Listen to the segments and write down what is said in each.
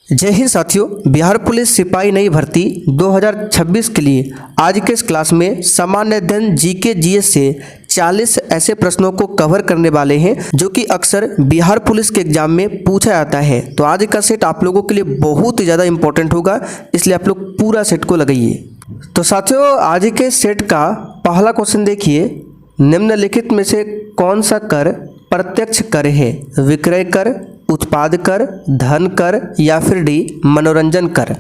जय हिंद साथियों, बिहार पुलिस सिपाही नई भर्ती 2026 के लिए आज के इस क्लास में सामान्य अध्ययन जीके जीएस से 40 ऐसे प्रश्नों को कवर करने वाले हैं जो कि अक्सर बिहार पुलिस के एग्जाम में पूछा जाता है। तो आज का सेट आप लोगों के लिए बहुत ही ज़्यादा इंपॉर्टेंट होगा, इसलिए आप लोग पूरा सेट को लगाइए। तो साथियों, आज के सेट का पहला क्वेश्चन देखिए, निम्नलिखित में से कौन सा कर प्रत्यक्ष कर है? विक्रय कर, उत्पाद कर, धन कर या फिर डी मनोरंजन कर।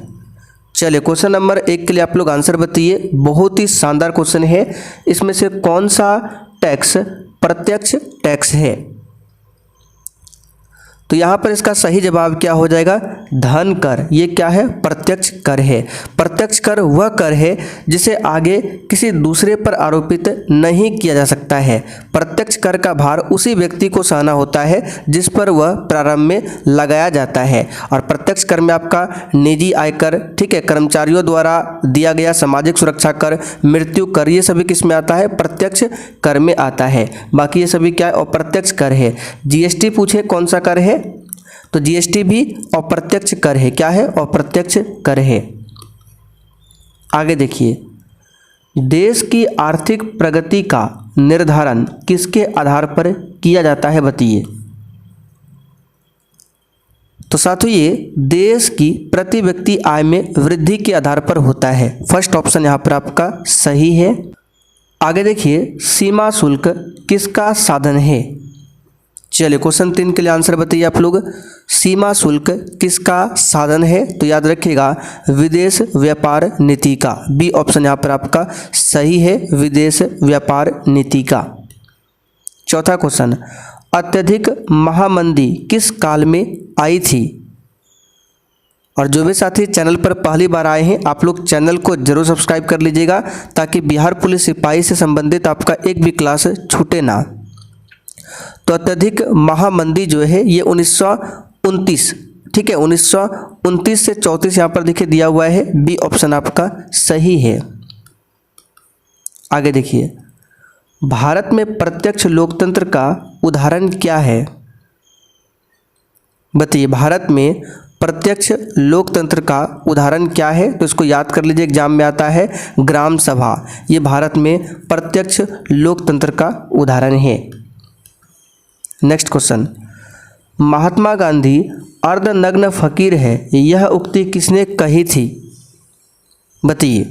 चलिए क्वेश्चन नंबर 1 के लिए आप लोग आंसर बताइए। बहुत ही शानदार क्वेश्चन है। इसमें से कौन सा टैक्स प्रत्यक्ष टैक्स है? तो यहाँ पर इसका सही जवाब क्या हो जाएगा? धन कर। ये क्या है? प्रत्यक्ष कर है। प्रत्यक्ष कर वह कर है जिसे आगे किसी दूसरे पर आरोपित नहीं किया जा सकता है। प्रत्यक्ष कर का भार उसी व्यक्ति को सहना होता है जिस पर वह प्रारंभ में लगाया जाता है। और प्रत्यक्ष कर में आपका निजी आयकर, ठीक है, कर्मचारियों द्वारा दिया गया सामाजिक सुरक्षा कर, मृत्यु कर, ये सभी किस में आता है? प्रत्यक्ष कर में आता है। बाकी ये सभी क्या है? अप्रत्यक्ष कर है। जीएसटी पूछे कौन सा कर है? तो जीएसटी भी अप्रत्यक्ष कर है। क्या है? अप्रत्यक्ष कर है। आगे देखिए, देश की आर्थिक प्रगति का निर्धारण किसके आधार पर किया जाता है? बताइए। तो साथियों, ये देश की प्रति व्यक्ति आय में वृद्धि के आधार पर होता है। फर्स्ट ऑप्शन यहाँ पर आपका सही है। आगे देखिए, सीमा शुल्क किसका साधन है? चलिए क्वेश्चन 3 के लिए आंसर बताइए आप लोग। सीमा शुल्क किसका साधन है? तो याद रखिएगा, विदेश व्यापार नीति का। बी ऑप्शन यहाँ पर आपका सही है, विदेश व्यापार नीति का। चौथा क्वेश्चन, अत्यधिक महामंदी किस काल में आई थी? और जो भी साथी चैनल पर पहली बार आए हैं, आप लोग चैनल को जरूर सब्सक्राइब कर लीजिएगा ताकि बिहार पुलिस सिपाही से संबंधित आपका एक भी क्लास छूटे ना। तो अत्यधिक महामंदी जो है ये 1929, ठीक है, 1929 से 34 यहाँ पर देखिए दिया हुआ है। बी ऑप्शन आपका सही है। आगे देखिए, भारत में प्रत्यक्ष लोकतंत्र का उदाहरण क्या है? बताइए, भारत में प्रत्यक्ष लोकतंत्र का उदाहरण क्या है? तो इसको याद कर लीजिए, एग्जाम में आता है ग्राम सभा। ये भारत में प्रत्यक्ष लोकतंत्र का उदाहरण है। नेक्स्ट क्वेश्चन, महात्मा गांधी अर्धनग्न फकीर है, यह उक्ति किसने कही थी? बताइए।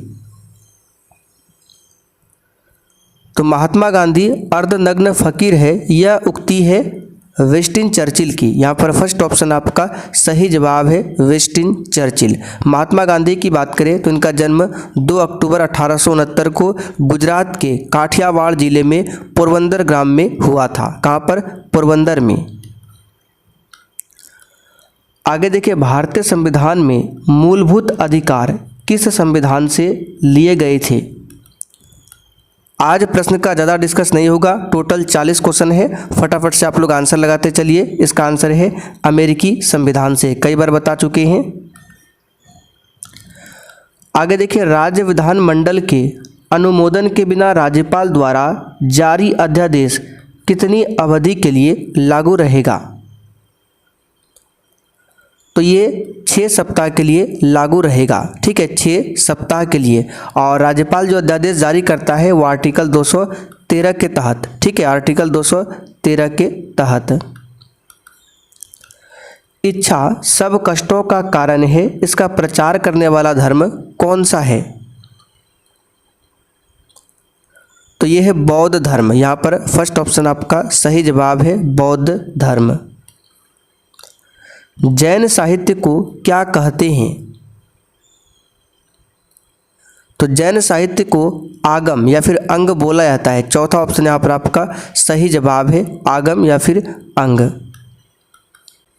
तो महात्मा गांधी अर्धनग्न फकीर है, यह उक्ति है विंस्टन चर्चिल की। यहाँ पर फर्स्ट ऑप्शन आपका सही जवाब है, विंस्टन चर्चिल। महात्मा गांधी की बात करें तो इनका जन्म 2 अक्टूबर 1869 को गुजरात के काठियावाड़ जिले में पोरबंदर ग्राम में हुआ था। कहाँ पर? पोरबंदर में। आगे देखिए, भारतीय संविधान में मूलभूत अधिकार किस संविधान से लिए गए थे? आज प्रश्न का ज़्यादा डिस्कस नहीं होगा, टोटल 40 क्वेश्चन है, फटाफट से आप लोग आंसर लगाते चलिए। इसका आंसर है अमेरिकी संविधान से, कई बार बता चुके हैं। आगे देखिए, राज्य विधानमंडल के अनुमोदन के बिना राज्यपाल द्वारा जारी अध्यादेश कितनी अवधि के लिए लागू रहेगा? तो ये 6 सप्ताह के लिए लागू रहेगा, ठीक है, 6 सप्ताह के लिए। और राज्यपाल जो अध्यादेश जारी करता है वो आर्टिकल 213 के तहत, ठीक है, आर्टिकल 213 के तहत। इच्छा सब कष्टों का कारण है, इसका प्रचार करने वाला धर्म कौन सा है? तो ये है बौद्ध धर्म। यहाँ पर फर्स्ट ऑप्शन आपका सही जवाब है, बौद्ध धर्म। जैन साहित्य को क्या कहते हैं? तो जैन साहित्य को आगम या फिर अंग बोला जाता है। चौथा ऑप्शन यहाँ पर आपका सही जवाब है, आगम या फिर अंग।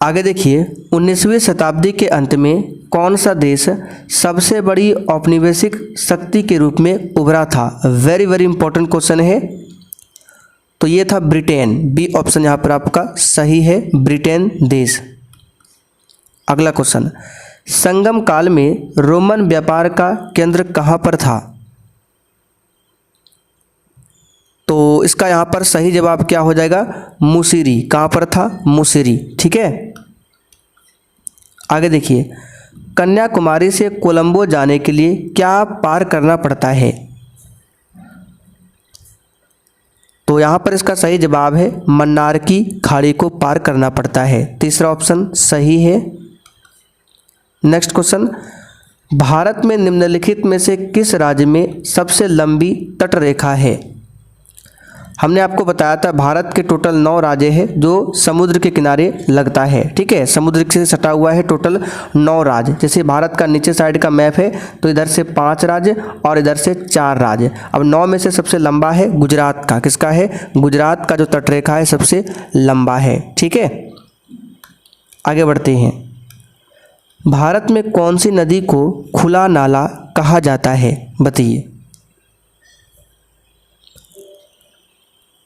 आगे देखिए, 19वीं शताब्दी के अंत में कौन सा देश सबसे बड़ी औपनिवेशिक शक्ति के रूप में उभरा था? वेरी वेरी इंपॉर्टेंट क्वेश्चन है। तो ये था ब्रिटेन। बी ऑप्शन यहाँ पर आपका सही है, ब्रिटेन देश। अगला क्वेश्चन, संगम काल में रोमन व्यापार का केंद्र कहाँ पर था? तो इसका यहाँ पर सही जवाब क्या हो जाएगा? मुसिरी। कहाँ पर था? मुसिरी, ठीक है। आगे देखिए, कन्याकुमारी से कोलंबो जाने के लिए क्या पार करना पड़ता है? तो यहाँ पर इसका सही जवाब है मन्नार की खाड़ी को पार करना पड़ता है। तीसरा ऑप्शन सही है। नेक्स्ट क्वेश्चन, भारत में निम्नलिखित में से किस राज्य में सबसे लंबी तटरेखा है? हमने आपको बताया था भारत के टोटल 9 राज्य है जो समुद्र के किनारे लगता है। ठीक है, समुद्र से सटा हुआ है टोटल 9 राज्य। जैसे भारत का नीचे साइड का मैप है तो इधर से 5 राज्य और इधर से 4 राज्य। अब 9 में से सबसे लंबा है गुजरात का। किसका है? गुजरात का जो तटरेखा है सबसे लंबा है। ठीक है, आगे बढ़ते हैं। भारत में कौन सी नदी को खुला नाला कहा जाता है? बताइए।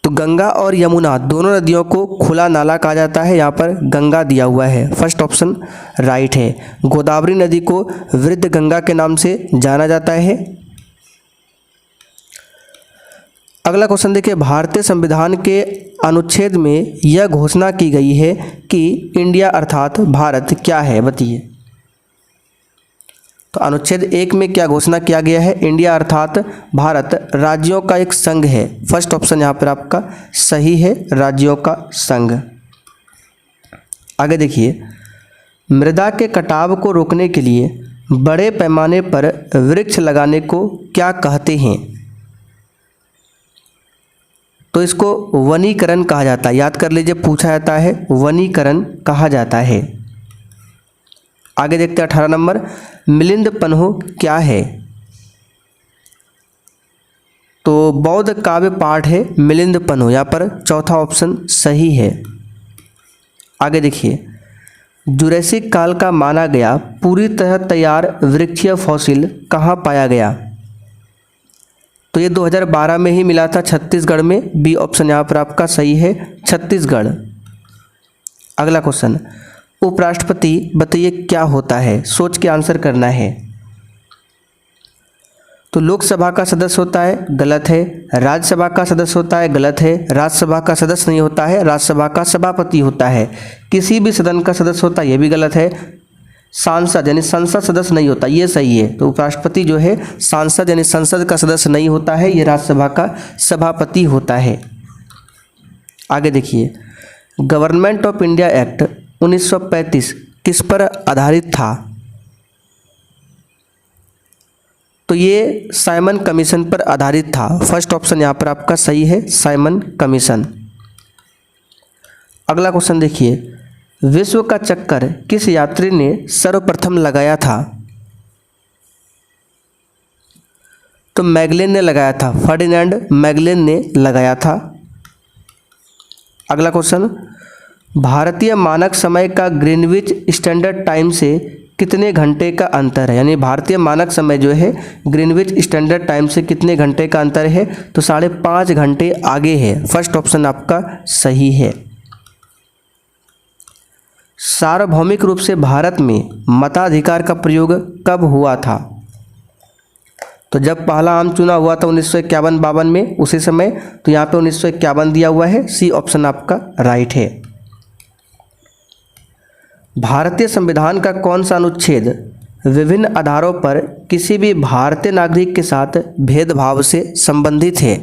तो गंगा और यमुना दोनों नदियों को खुला नाला कहा जाता है। यहाँ पर गंगा दिया हुआ है, फर्स्ट ऑप्शन राइट है। गोदावरी नदी को वृद्ध गंगा के नाम से जाना जाता है। अगला क्वेश्चन देखिए, भारतीय संविधान के अनुच्छेद में यह घोषणा की गई है कि इंडिया अर्थात भारत क्या है? बताइए। तो अनुच्छेद 1 में क्या घोषणा किया गया है? इंडिया अर्थात भारत राज्यों का एक संघ है। फर्स्ट ऑप्शन यहाँ पर आपका सही है, राज्यों का संघ। आगे देखिए, मृदा के कटाव को रोकने के लिए बड़े पैमाने पर वृक्ष लगाने को क्या कहते हैं? तो इसको वनीकरण कहा जाता है। याद कर लीजिए, पूछा जाता है, वनीकरण कहा जाता है। आगे देखते हैं 18 नंबर, मिलिंद पन्हो क्या है? तो बौद्ध काव्य पाठ है मिलिंद पन्हो। यहाँ पर चौथा ऑप्शन सही है। आगे देखिए, जुरैसिक काल का माना गया पूरी तरह तैयार वृक्षीय फॉसिल कहाँ पाया गया? तो ये 2012 में ही मिला था छत्तीसगढ़ में। बी ऑप्शन यहाँ पर आपका सही है, छत्तीसगढ़। अगला क्वेश्चन, उपराष्ट्रपति बताइए क्या होता है? सोच के आंसर करना है। तो लोकसभा का सदस्य होता है, गलत है। राज्यसभा का सदस्य होता है, गलत है। राज्यसभा का सदस्य नहीं होता है, राज्यसभा का सभापति होता है। किसी भी सदन का सदस्य होता है, ये भी गलत है। सांसद यानी संसद सदस्य नहीं होता, ये सही है। तो उपराष्ट्रपति जो है सांसद यानी संसद का सदस्य नहीं होता है, ये राज्यसभा का सभापति होता है। आगे देखिए, गवर्नमेंट ऑफ इंडिया एक्ट 1935 किस पर आधारित था? तो ये साइमन कमीशन पर आधारित था। फर्स्ट ऑप्शन यहाँ पर आपका सही है, साइमन कमीशन। अगला क्वेश्चन देखिए, विश्व का चक्कर किस यात्री ने सर्वप्रथम लगाया था? तो मैगलेन ने लगाया था, फर्डिनेंड मैगलेन ने लगाया था। अगला क्वेश्चन, भारतीय मानक समय का ग्रीनविच स्टैंडर्ड टाइम से कितने घंटे का अंतर है? यानी भारतीय मानक समय जो है ग्रीनविच स्टैंडर्ड टाइम से कितने घंटे का अंतर है? तो 5.5 घंटे आगे है। फर्स्ट ऑप्शन आपका सही है। सार्वभौमिक रूप से भारत में मताधिकार का प्रयोग कब हुआ था? तो जब पहला आम चुनाव हुआ था 1951-52 में, उसी समय। तो यहाँ पे 1951 दिया हुआ है, सी ऑप्शन आपका राइट है। भारतीय संविधान का कौन सा अनुच्छेद विभिन्न आधारों पर किसी भी भारतीय नागरिक के साथ भेदभाव से संबंधित है?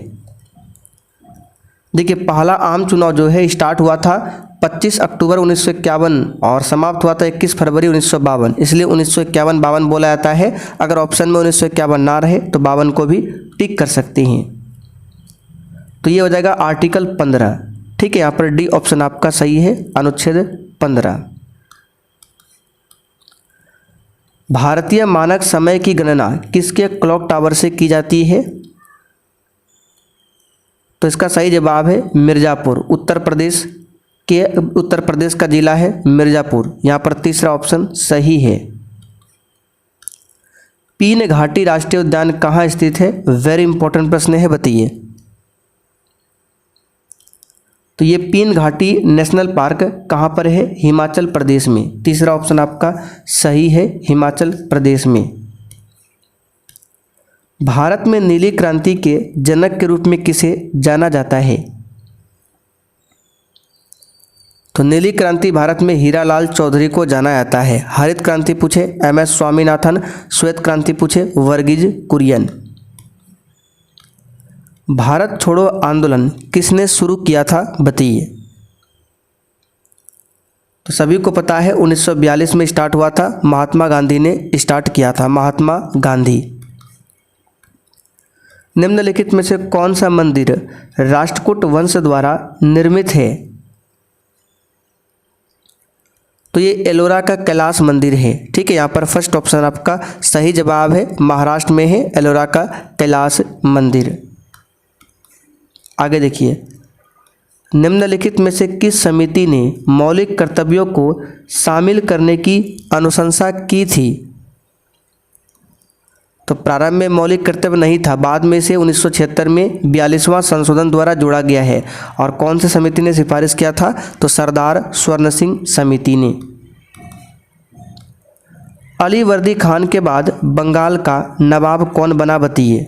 देखिए, पहला आम चुनाव जो है स्टार्ट हुआ था 25 अक्टूबर 1951 और समाप्त हुआ था 21 फरवरी 1952। इसलिए 1951-52 बोला जाता है। अगर ऑप्शन में 1951 ना रहे तो 52 को भी टिक कर सकते हैं। तो ये हो जाएगा आर्टिकल 15। ठीक है, यहाँ पर डी ऑप्शन आपका सही है, अनुच्छेद 15। भारतीय मानक समय की गणना किसके क्लॉक टावर से की जाती है? तो इसका सही जवाब है मिर्ज़ापुर। उत्तर प्रदेश का जिला है मिर्ज़ापुर। यहाँ पर तीसरा ऑप्शन सही है। पीन घाटी राष्ट्रीय उद्यान कहाँ स्थित है? वेरी इंपॉर्टेंट प्रश्न है, बताइए। तो ये पीन घाटी नेशनल पार्क कहाँ पर है? हिमाचल प्रदेश में। तीसरा ऑप्शन आपका सही है, हिमाचल प्रदेश में। भारत में नीली क्रांति के जनक के रूप में किसे जाना जाता है? तो नीली क्रांति भारत में हीरालाल चौधरी को जाना जाता है। हरित क्रांति पूछे MS स्वामीनाथन, श्वेत क्रांति पूछे वर्गीज कुरियन। भारत छोड़ो आंदोलन किसने शुरू किया था बताइए। तो सभी को पता है 1942 में स्टार्ट हुआ था, महात्मा गांधी ने स्टार्ट किया था, महात्मा गांधी। निम्नलिखित में से कौन सा मंदिर राष्ट्रकूट वंश द्वारा निर्मित है। तो ये एलोरा का कैलाश मंदिर है। ठीक है, यहाँ पर फर्स्ट ऑप्शन आपका सही जवाब है, महाराष्ट्र में है एलोरा का कैलाश मंदिर। आगे देखिए, निम्नलिखित में से किस समिति ने मौलिक कर्तव्यों को शामिल करने की अनुशंसा की थी। तो प्रारंभ में मौलिक कर्तव्य नहीं था, बाद में से 1976 में 42वां संशोधन द्वारा जोड़ा गया है। और कौन सी समिति ने सिफारिश किया था, तो सरदार स्वर्ण सिंह समिति ने। अली वर्दी खान के बाद बंगाल का नवाब कौन बना बताइए।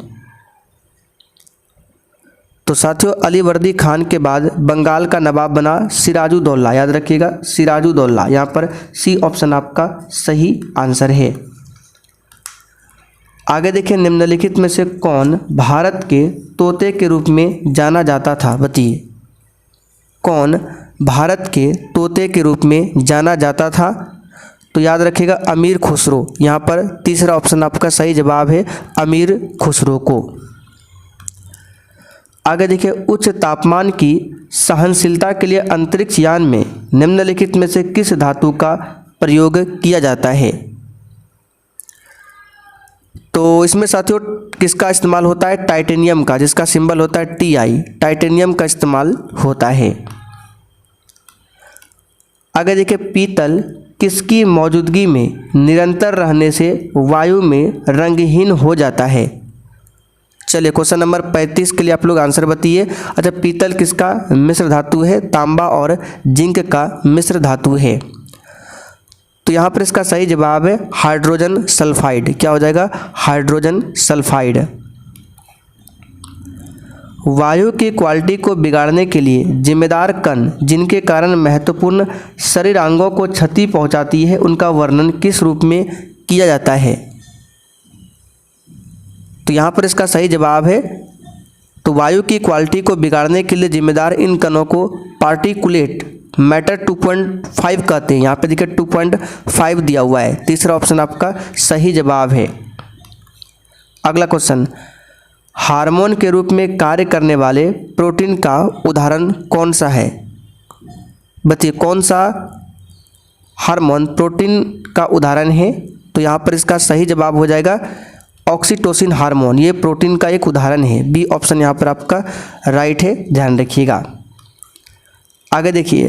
तो साथियों, अली वर्दी खान के बाद बंगाल का नवाब बना सिराजुद्दौला। याद रखिएगा, सिराजुद्दौला। यहाँ पर सी ऑप्शन आपका सही आंसर है। आगे देखिए, निम्नलिखित में से कौन भारत के तोते के रूप में जाना जाता था बताइए। कौन भारत के तोते के रूप में जाना जाता था। तो याद रखिएगा अमीर खुसरो। यहाँ पर तीसरा ऑप्शन आपका सही जवाब है, अमीर खुसरो को। आगे देखिए, उच्च तापमान की सहनशीलता के लिए अंतरिक्ष यान में निम्नलिखित में से किस धातु का प्रयोग किया जाता है। तो इसमें साथियों किसका इस्तेमाल होता है, टाइटेनियम का, जिसका सिंबल होता है Ti, टाइटेनियम का इस्तेमाल होता है। आगे देखिए, पीतल किसकी मौजूदगी में निरंतर रहने से वायु में रंगहीन हो जाता है। चलिए क्वेश्चन नंबर 35 के लिए आप लोग आंसर बताइए। अच्छा, पीतल किसका मिश्र धातु है, तांबा और जिंक का मिश्र धातु है। तो यहाँ पर इसका सही जवाब है हाइड्रोजन सल्फाइड। क्या हो जाएगा, हाइड्रोजन सल्फाइड। वायु की क्वालिटी को बिगाड़ने के लिए जिम्मेदार कण जिनके कारण महत्वपूर्ण शरीर अंगों को क्षति पहुंचाती है, उनका वर्णन किस रूप में किया जाता है। तो यहाँ पर इसका सही जवाब है, तो वायु की क्वालिटी को बिगाड़ने के लिए जिम्मेदार इन कणों को पार्टिकुलेट मैटर 2.5 कहते हैं। यहाँ पे देखिए 2.5 दिया हुआ है। तीसरा ऑप्शन आपका सही जवाब है। अगला क्वेश्चन, हार्मोन के रूप में कार्य करने वाले प्रोटीन का उदाहरण कौन सा है। बताइए कौन सा हार्मोन प्रोटीन का उदाहरण है। तो यहाँ पर इसका सही जवाब हो जाएगा ऑक्सीटोसिन हार्मोन। ये प्रोटीन का एक उदाहरण है। बी ऑप्शन यहाँ पर आपका राइट है, ध्यान रखिएगा। आगे देखिए,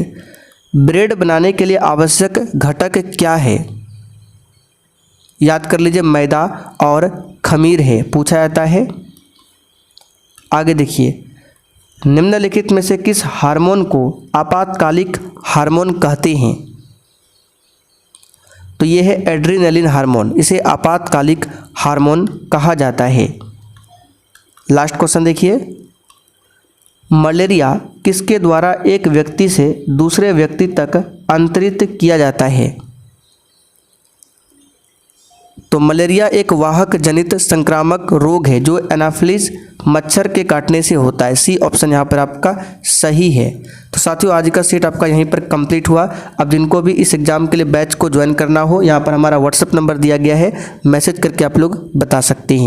ब्रेड बनाने के लिए आवश्यक घटक क्या है। याद कर लीजिए, मैदा और खमीर है, पूछा जाता है। आगे देखिए, निम्नलिखित में से किस हार्मोन को आपातकालिक हार्मोन कहते हैं। तो ये है एड्रेनालिन हार्मोन, इसे आपातकालिक हार्मोन कहा जाता है। लास्ट क्वेश्चन देखिए, मलेरिया किसके द्वारा एक व्यक्ति से दूसरे व्यक्ति तक अंतरित किया जाता है। तो मलेरिया एक वाहक जनित संक्रामक रोग है जो एनाफिलिस मच्छर के काटने से होता है। सी ऑप्शन यहाँ पर आपका सही है। तो साथियों, आज का सेट आपका यहीं पर कंप्लीट हुआ। अब जिनको भी इस एग्ज़ाम के लिए बैच को ज्वाइन करना हो, यहाँ पर हमारा व्हाट्सएप नंबर दिया गया है, मैसेज करके आप लोग बता सकते हैं।